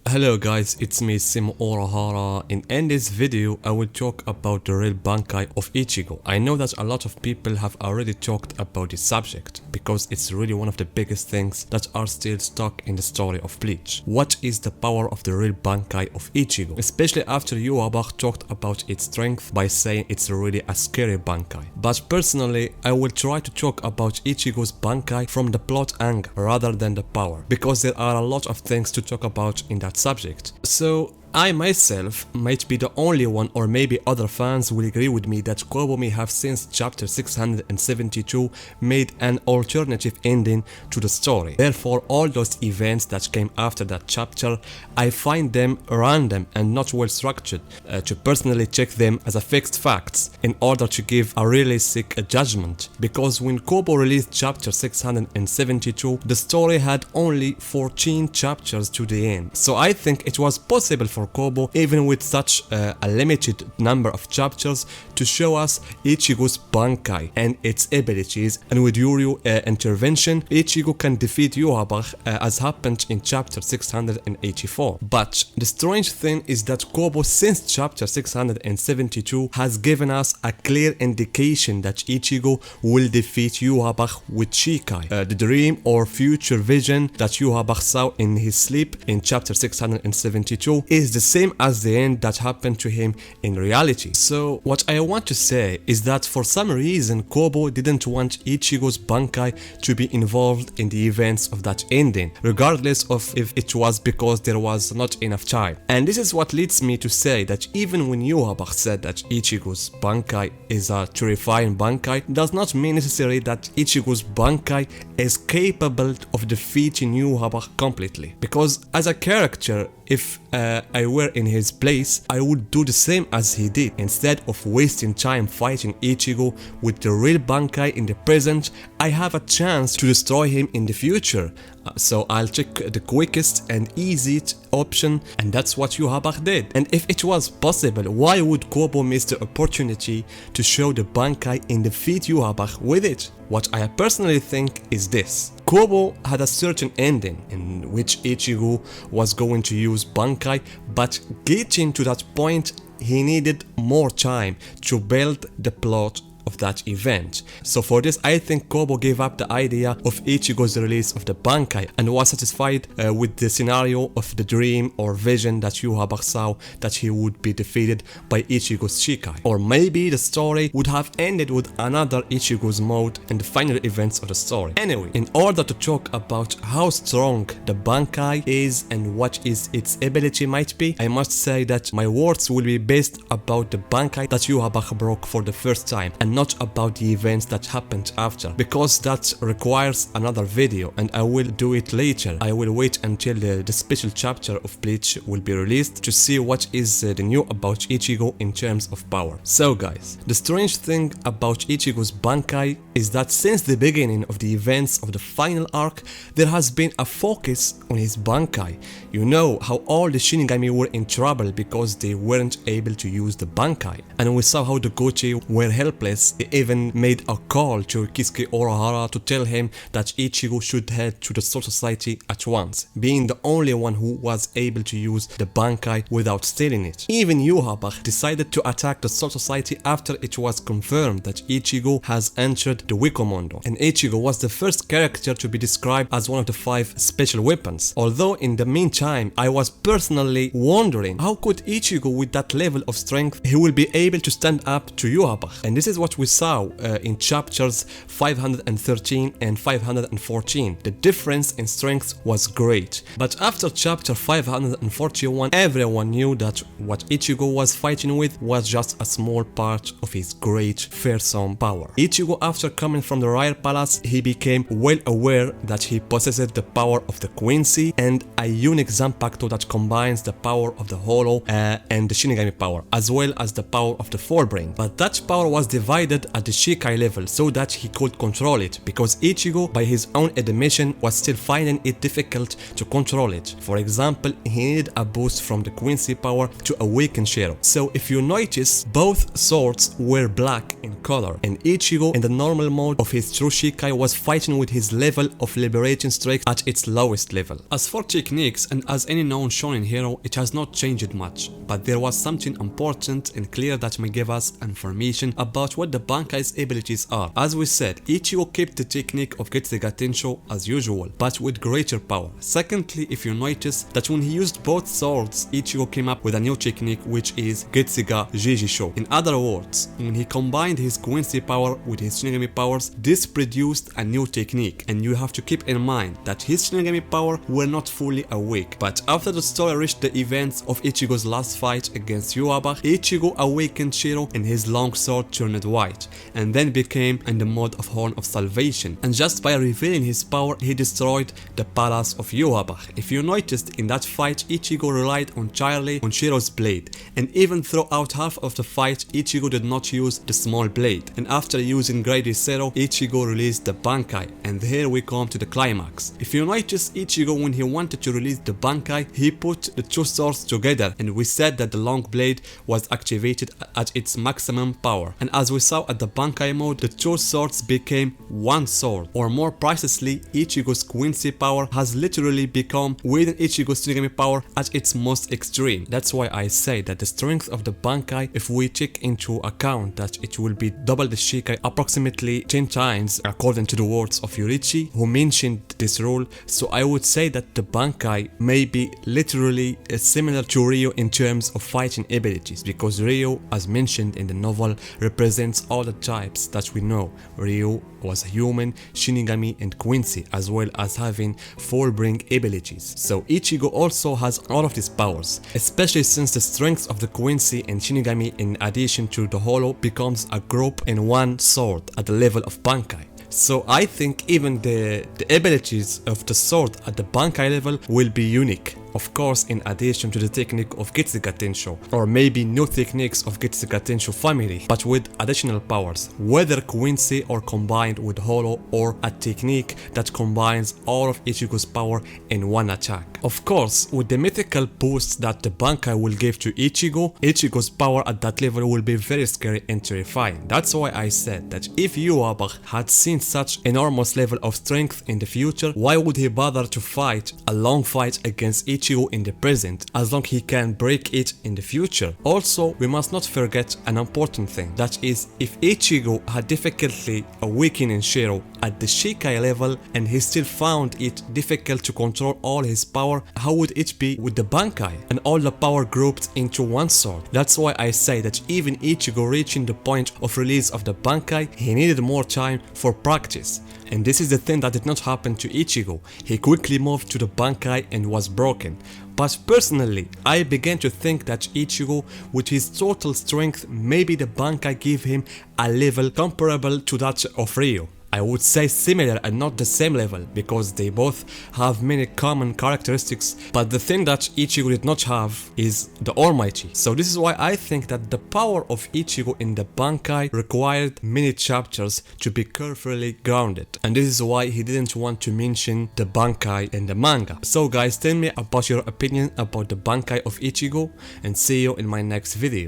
Hello guys, it's me Simo Orahara, and in this video I will talk about the real Bankai of Ichigo. I know that a lot of people have already talked about this subject because it's really one of the biggest things that are still stuck in the story of Bleach. What is the power of the real Bankai of Ichigo? Especially after Yuabach talked about its strength by saying it's really a scary Bankai. But personally, I will try to talk about Ichigo's Bankai from the plot angle rather than the power, because there are a lot of things to talk about in that subject. So I myself might be the only one, or maybe other fans will agree with me, that Kobo may have since chapter 672 made an alternative ending to the story. Therefore, all those events that came after that chapter, I find them random and not well structured to personally check them as a fixed facts in order to give a realistic judgment. Because when Kobo released chapter 672, the story had only 14 chapters to the end. So I think it was possible for Kobo, even with such a limited number of chapters, to show us Ichigo's Bankai and its abilities, and with Yuryu intervention, Ichigo can defeat Yuabach as happened in chapter 684. But the strange thing is that Kobo since chapter 672 has given us a clear indication that Ichigo will defeat Yuabach with Shikai, the dream or future vision that Yuabach saw in his sleep in chapter 672 is the same as the end that happened to him in reality. So what I want to say is that for some reason Kobo didn't want Ichigo's Bankai to be involved in the events of that ending, regardless of if it was because there was not enough time. And this is what leads me to say that even when Yuabach said that Ichigo's Bankai is a terrifying Bankai, does not mean necessarily that Ichigo's Bankai is capable of defeating Yuabach completely. Because as a character, if I were in his place, I would do the same as he did. Instead of wasting time fighting Ichigo with the real Bankai in the present, I have a chance to destroy him in the future. So I'll check the quickest and easiest option, and that's what Yuabach did. And if it was possible, why would Kobo miss the opportunity to show the Bankai and defeat Yuabach with it? What I personally think is this: Kobo had a certain ending in which Ichigo was going to use Bankai, but getting to that point he needed more time to build the plot of that event. So for this, I think Kobo gave up the idea of Ichigo's release of the Bankai and was satisfied with the scenario of the dream or vision that Yuabach saw, that he would be defeated by Ichigo's Shikai. Or maybe the story would have ended with another Ichigo's mode and the final events of the story. Anyway, in order to talk about how strong the Bankai is and what is its ability might be, I must say that my words will be based about the Bankai that Yuabach broke for the first time, and not about the events that happened after, because that requires another video and I will do it later. I will wait until the special chapter of Bleach will be released to see what is the new about Ichigo in terms of power. So guys, the strange thing about Ichigo's Bankai is that since the beginning of the events of the final arc, there has been a focus on his Bankai. You know how all the Shinigami were in trouble because they weren't able to use the Bankai, and we saw how the Gochi were helpless. They even made a call to Kisuke Urahara to tell him that Ichigo should head to the Soul Society at once, being the only one who was able to use the Bankai without stealing it. Even Yuabach decided to attack the Soul Society after it was confirmed that Ichigo has entered the Wikomondo, and Ichigo was the first character to be described as one of the 5 special weapons. Although in the meantime, I was personally wondering how could Ichigo with that level of strength, he will be able to stand up to Yuabach. And this is what we saw in chapters 513 and 514. The difference in strength was great. But after chapter 541, everyone knew that what Ichigo was fighting with was just a small part of his great fearsome power. Ichigo, after coming from the Royal Palace, he became well aware that he possessed the power of the Quincy and a unique Zanpakuto that combines the power of the Hollow and the Shinigami power, as well as the power of the Forebrain. But that power was divided divided at the Shikai level so that he could control it, because Ichigo by his own admission was still finding it difficult to control it. For example, he needed a boost from the Quincy power to awaken Shiro. So if you notice, both swords were black in color, and Ichigo in the normal mode of his true Shikai was fighting with his level of liberating strength at its lowest level. As for techniques, and as any known shonen hero, it has not changed much, but there was something important and clear that may give us information about what the Bankai's abilities are. As we said, Ichigo kept the technique of Getsuga Tensho as usual, but with greater power. Secondly, if you notice that when he used both swords, Ichigo came up with a new technique, which is Getsuga Jijisho. In other words, when he combined his Quincy power with his Shinigami powers, this produced a new technique, and you have to keep in mind that his Shinigami power were not fully awake. But after the story reached the events of Ichigo's last fight against Yuabach, Ichigo awakened Shiro and his long sword turned white, and then became in the mode of Horn of Salvation, and just by revealing his power he destroyed the palace of Yuabach. If you noticed, in that fight Ichigo relied entirely on Shiro's blade, and even throughout half of the fight Ichigo did not use the small blade, and after using Grade Zero Ichigo released the Bankai, and here we come to the climax. If you notice, Ichigo when he wanted to release the Bankai, he put the two swords together, and we said that the long blade was activated at its maximum power, and as we saw at the Bankai mode, the two swords became one sword, or more precisely, Ichigo's Quincy power has literally become within Ichigo's Shinigami power at its most extreme. That's why I say that the strength of the Bankai, if we take into account that it will be double the Shikai approximately 10 times according to the words of Yorichi, who mentioned this rule, so I would say that the Bankai may be literally similar to Ryo in terms of fighting abilities, because Ryo, as mentioned in the novel, represents all the types that we know. Ryo was a human, Shinigami and Quincy, as well as having Fullbring abilities. So Ichigo also has all of these powers, especially since the strength of the Quincy and Shinigami in addition to the Hollow becomes a group in one sword at the level of Bankai. So I think even the abilities of the sword at the Bankai level will be unique. Of course, in addition to the technique of Getsuga Tensho, or maybe new techniques of Getsuga Tensho family, but with additional powers, whether Quincy or combined with Hollow, or a technique that combines all of Ichigo's power in one attack. Of course, with the mythical boost that the Bankai will give to Ichigo, Ichigo's power at that level will be very scary and terrifying. That's why I said that if Yuabach had seen such enormous level of strength in the future, why would he bother to fight a long fight against Ichigo in the present, as long he can break it in the future? Also, we must not forget an important thing, that is, if Ichigo had difficulty awakening Shiro at the Shikai level and he still found it difficult to control all his power, how would it be with the Bankai and all the power grouped into one sword? That's why I say that even Ichigo reaching the point of release of the Bankai, he needed more time for practice. And this is the thing that did not happen to Ichigo. He quickly moved to the Bankai and was broken. But personally, I began to think that Ichigo, with his total strength, maybe the Bankai gave him a level comparable to that of Ryo. I would say similar and not the same level, because they both have many common characteristics, but the thing that Ichigo did not have is the Almighty. So this is why I think that the power of Ichigo in the Bankai required many chapters to be carefully grounded, and this is why he didn't want to mention the Bankai in the manga. So guys, tell me about your opinion about the Bankai of Ichigo, and see you in my next video.